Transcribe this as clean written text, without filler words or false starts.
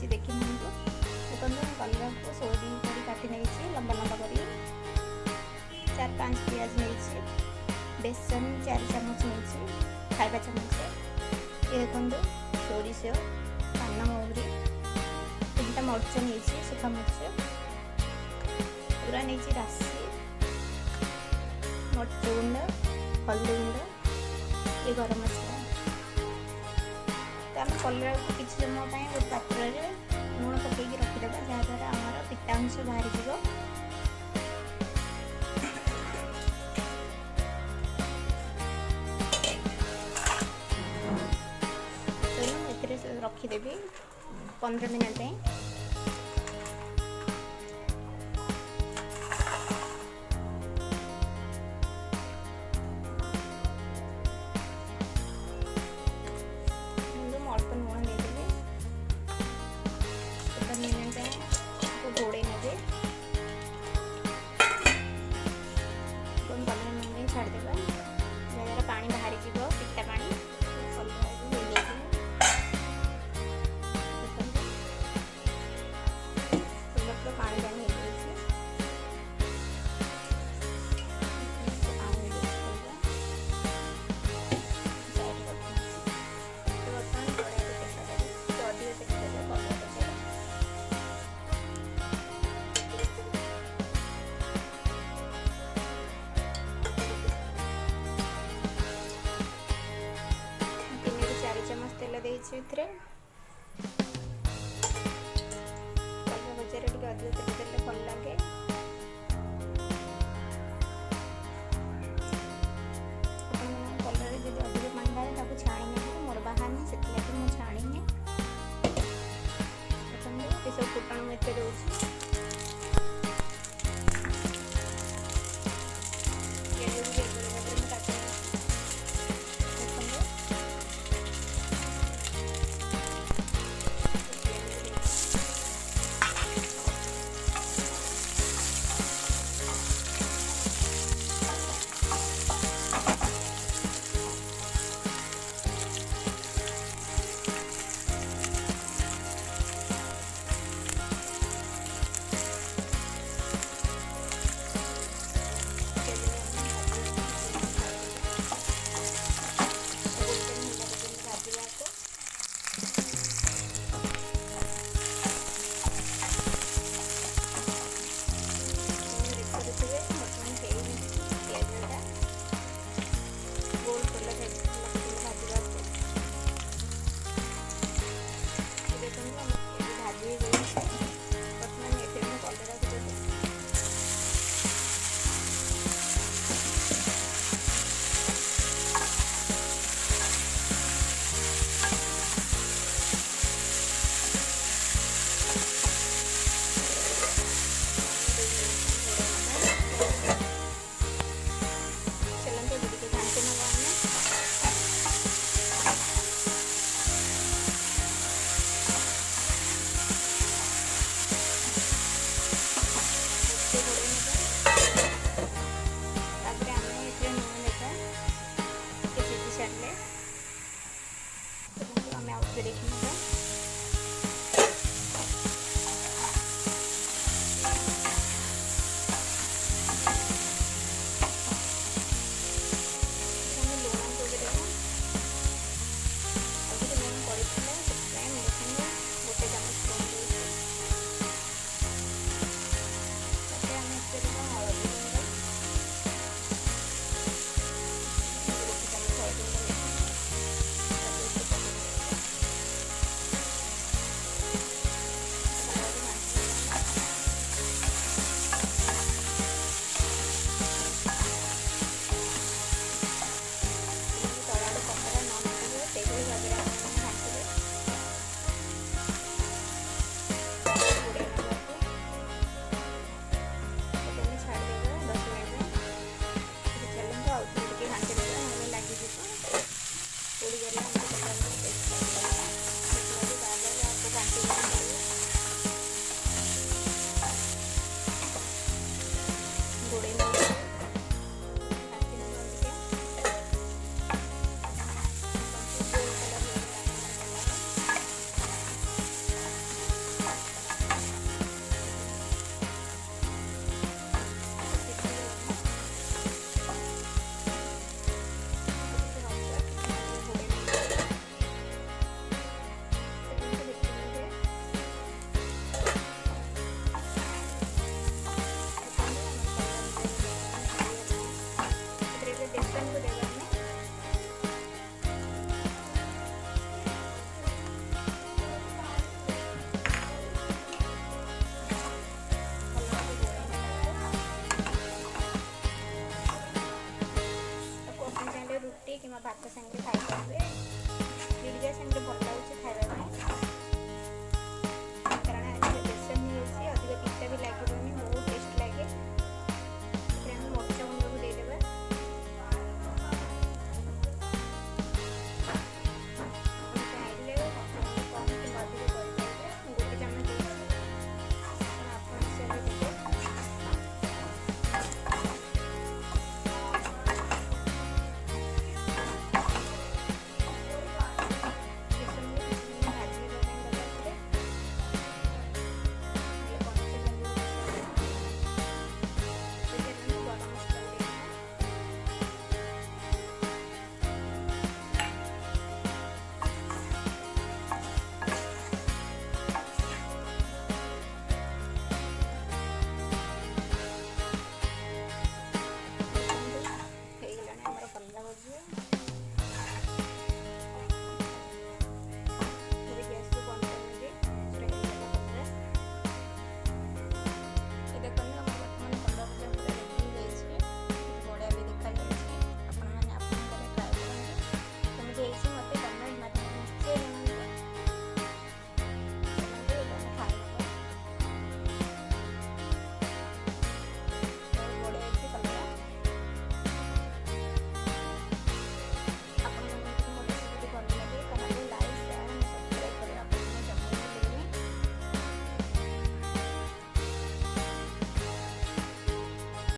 देखी देखो कलर को सोरी कर काटी नहीं लंबा लंबा कर 4-5 प्याज नहीं बेसन 4 चामच नहीं खाइबा चामच ये देखो सोरिष पान महुरी 3टा मरच नहीं सुखा मरच पूरा नहीं राशि मरच गुंड हल्दी गुंड ये गरम मसला तो आम कलर को किसी समय गोटे पात्र लुण पकईक रखीदा जहाँद्वारा आमर पिता अंश बाहरी जीव तो रखीदेवी 15 मिनट घोड़े ने छाड़देवा जहाँ पानी बाहरी जीव पिता पानी पानी पानी तेल देखे भजा टे अधिक तेल देले भल लगे कलर जब अधिक पानी बाहर छाणी मोर बाहर से मुझे छाणी सब फुटण में दे